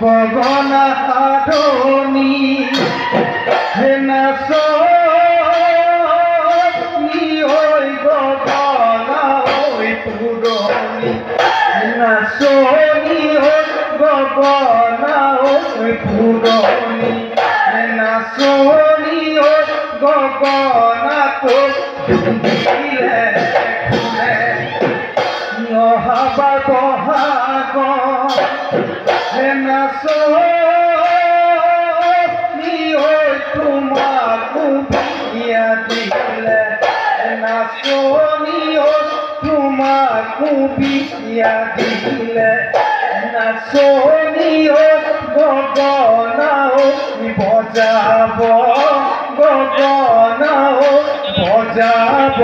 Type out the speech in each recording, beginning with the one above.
গগনা আধনি হেনা সনি ওই গগনা ওই পুরনি হেনা সনি ওই গগনা ওই পুরনি হেনা সনি ওই গগনা তো দিলে খুলে নহাবা বহাগ হেনা সনি ওই তোমাকো বিয়া দিলে হেনা সনি ওই তোমাকো বিয়া দিলে হেনা সনি ওই গগনা বজাব গগনা বজাব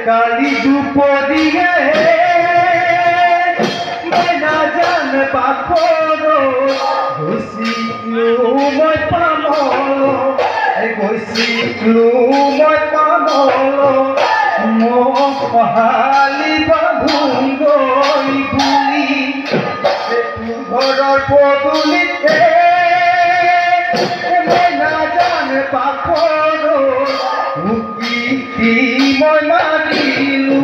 কালী দুপরিয়ে না জান পাখর গৈছিলো মই পামল গৈছিলো মই পামল মোক পহালি বান্ধোন গৈ বুলি ঘৰৰ পদূলিতে মই না জান পাখৰ মুক্তি মই মাৰিলো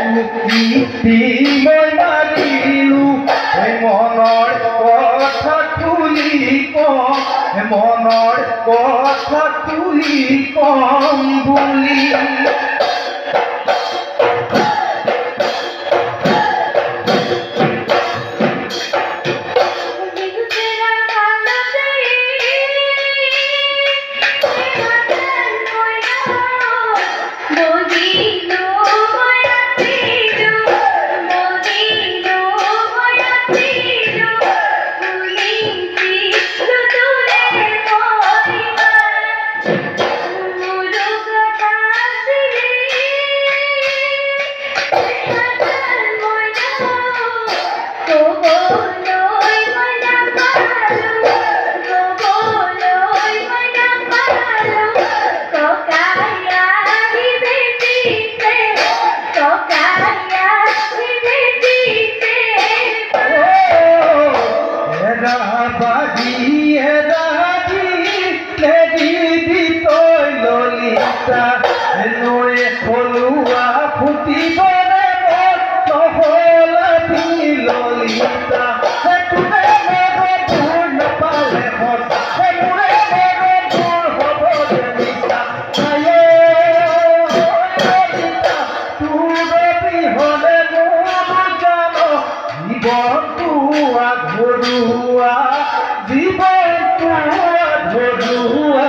মুক্তি মই মাৰিলো মনৰ কথা তুলি কম মনৰ কথা তুলি কম বুলি জীৱনটো আধৰুৱা জীৱনটো আধৰুৱা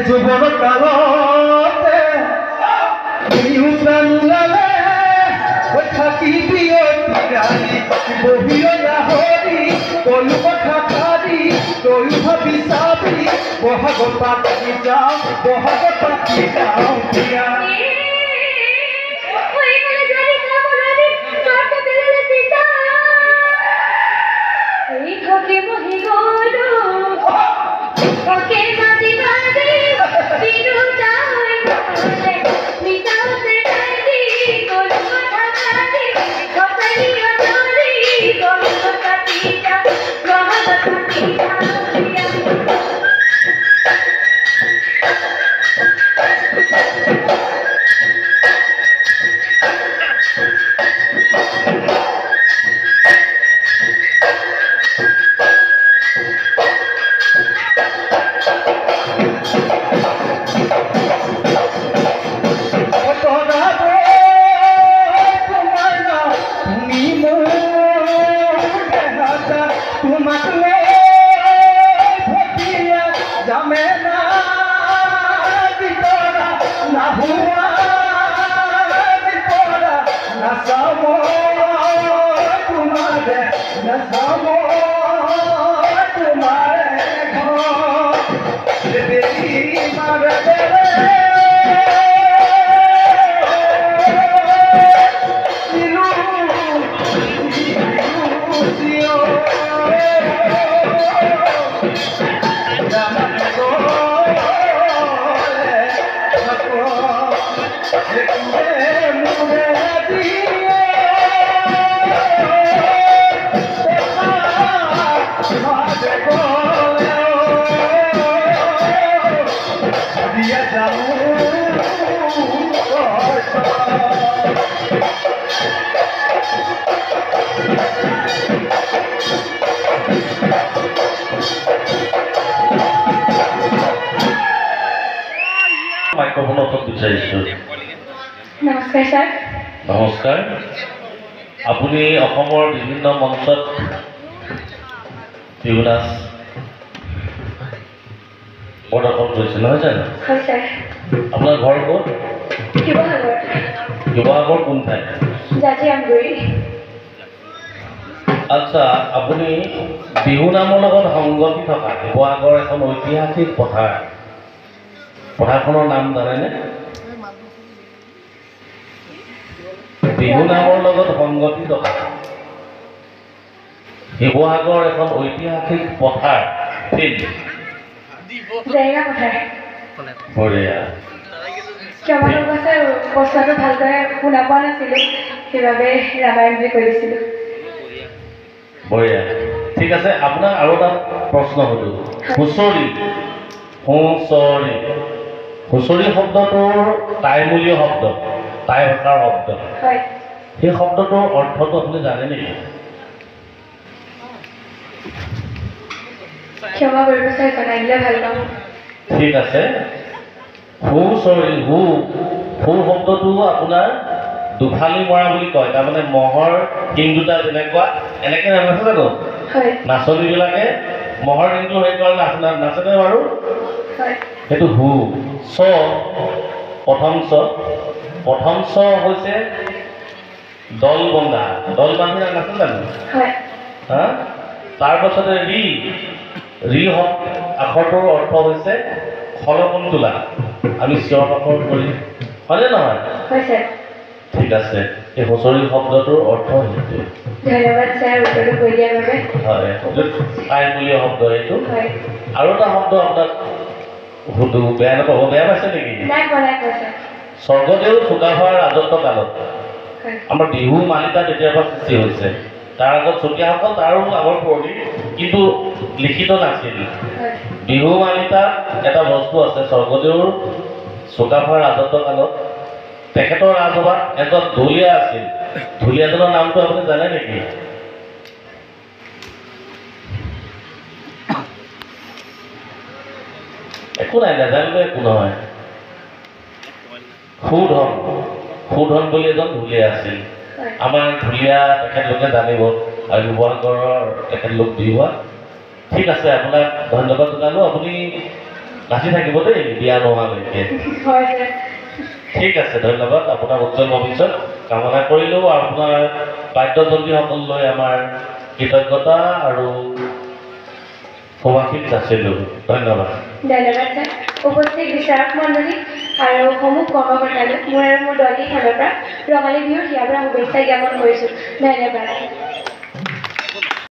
যুবন কালতে উলালে থাকি বিয়তি বহিও নাহৰি কলো কথা খাৰি তয়ো ভাবি চাবি বহাগ পাতি যাওঁ দিয়া নমস্কাৰ ছাৰ। নমস্কাৰ। আপুনি অসমৰ বিভিন্ন মঞ্চত বিহু নাচ প্ৰদৰ্শন কৰিছে নহয় জানো? হয় ছাৰ। আপোনাৰ ঘৰ ক'ত? শিৱসাগৰ। শিৱসাগৰ কোন ঠাইত? জাজিয়ামগুৰি। আচ্ছা, আপুনি বিহু নামৰ লগত সংগতি থকা শিৱসাগৰ এখন ঐতিহাসিক পথাৰখনৰ নাম জানেনে? বিহু নামৰ লগত সংগতি থকা শিৱসাগৰ এখন ঐতিহাসিক পথাৰ ফিল্ড। জেৰেঙা পথাৰ। বঢ়িয়া। ক্ষমা কৰিব ছাৰ, প্ৰশ্নটো ভালদৰে শুনা পোৱা নাছিলোঁ, সেইবাবে ৰামায়ণ বুলি কৈ দিছিলোঁ। বঢ়িয়া, ঠিক আছে। আপোনাক আৰু এটা প্ৰশ্ন সুধো। হুঁচৰি হুঁচৰি শব্দটোৰ টাইমূলীয় শব্দ, টাই ভাষাৰ শব্দ। হয়। সেই শব্দটোৰ অৰ্থটো আপুনি জানে নেকি? ক্ষমা কৰিব ছাৰ, জনাই দিলে ভাল পাম। ঠিক আছে। হুঁচৰি হু শব্দটো আপোনাৰ দুফালি মৰা বুলি কয়। তাৰমানে মহৰ শিং দুটা যেনেকুৱা এনেকৈ নানাচে জানো? হয়। নাচনীবিলাকে মহৰ শিংটো হেৰি কৰে নাচেনে বাৰু? হয়। সেইটো হু। প্ৰথম চ হৈছে দল বন্ধা, দল বান্ধি নাচে জানো? হয়। হা? তাৰপাছতে ৰি আখৰটোৰ অৰ্থ হৈছে খলকণ তোলা। আমি চিঞৰ বাখৰ কৰি, হয়নে নহয়? হয় ছাৰ। ঠিক আছে। এই হুঁচৰি শব্দটোৰ অৰ্থ সেইটোৱে। ধন্যবাদ ছাৰ উত্তৰটো কৈ দিয়াৰ বাবে। হয়, টাইমূলীয় শব্দ এইটো। হয়। আৰু এটা শব্দ আপোনাক সুধো, বেয়া নাপাব, বেয়া পাইছে নেকি? নাই পোৱা ছাৰ। স্বৰ্গদেউ চুকাফাৰ ৰাজত্ব কালত হয়। আমাৰ বিহু মালিতা তেতিয়াৰ পৰা সৃষ্টি হৈছে। তাৰ আগত চুতীয়াসকল তাৰো আগৰ পুৰণি, কিন্তু লিখিত নাছিল। হয়। বিহু মালিতাত এটা বস্তু আছে। স্বৰ্গদেউৰ চুকাফাৰ ৰাজত্ব কালত তেখেতৰ ৰাজসভাত এজন ঢুলীয়া আছিল। ঢুলীয়াজনৰ নামটো আপুনি জানে নেকি? একো নাই, নাজানিলে একো নহয়। সুধন বুলি এজন ঢুলীয়া আছিল। আমাৰ ঢুলীয়া তেখেতলোকে জানিব, আৰু শিৱসাগৰৰ তেখেতলোক বিহুৱা। ঠিক আছে, আপোনাক ধন্যবাদ জনালোঁ। আপুনি নাচি থাকিব দেই বিয়া নোহোৱালৈকে। হয় ছাৰ। ঠিক আছে, ধন্যবাদ। আপোনাৰ উজ্জ্বল ভৱিষ্যত কামনা কৰিলোঁ। আপোনাৰ বাদ্যযন্ত্ৰীসকললৈ আমাৰ কৃতজ্ঞতা আৰু সুভাষিত যাচিলোঁ। ধন্যবাদ। ধন্যবাদ ছাৰ। উপস্থিত বিচাৰক মণ্ডলী আৰু সমূহ কৰ্মকৰ্তালৈ মোৰ আৰু মোৰ দলটিৰ ফালৰ পৰা ৰঙালী বিহুৰ হিয়াভৰা শুভেচ্ছা জ্ঞাপন কৰিছোঁ। ধন্যবাদ।